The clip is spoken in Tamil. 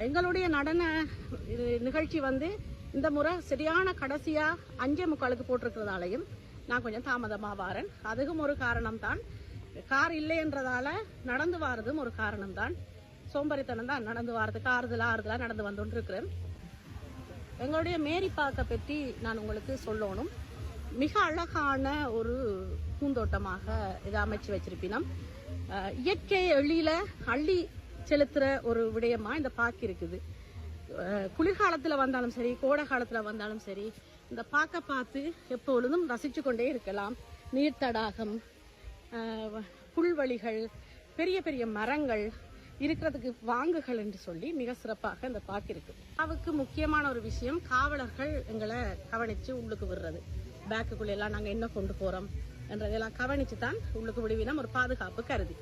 எங்களுடைய நடன நிகழ்ச்சி வந்து இந்த முறை சரியான கடைசியா 5:45 போட்டிருக்கிறதாலையும் நான் கொஞ்சம் தாமதமா வாரேன். அதுவும் ஒரு காரணம் தான். கார் இல்லைன்றதால நடந்து வாரதும் ஒரு காரணம் தான். சோம்பரித்தனம் தான் நடந்து வாரதுக்கு ஆறுதலா நடந்து வந்து இருக்கிறேன். எங்களுடைய மேரிப்பாக்க பற்றி நான் உங்களுக்கு சொல்லணும். மிக அழகான ஒரு பூந்தோட்டமாக இதை அமைச்சு வச்சிருப்பினோம். இயற்கை எழில அள்ளி செலுத்துற ஒரு விடயமா இந்த பாக்கு இருக்குது. குளிர்காலத்துல வந்தாலும் சரி, கோடை காலத்துல வந்தாலும் சரி, இந்த பாக்க பார்த்து எப்பொழுதும் ரசிச்சு கொண்டே இருக்கலாம். நீர்த்தடாகம், புல்வெளிகள், பெரிய பெரிய மரங்கள் இருக்கிறதுக்கு வாங்குகள் என்று சொல்லி மிக சிறப்பாக இந்த பாக்கு இருக்கு. அதுக்கு முக்கியமான ஒரு விஷயம், காவலர்கள் எங்களை கவனிச்சு உள்ளுக்கு விடுறது. பேக்குக்குள்ள எல்லாம் நாங்க என்ன கொண்டு போறோம் என்றதெல்லாம் கவனிச்சு தான் உள்ளுக்கு விடுவினோம், ஒரு பாதுகாப்பு கருதி.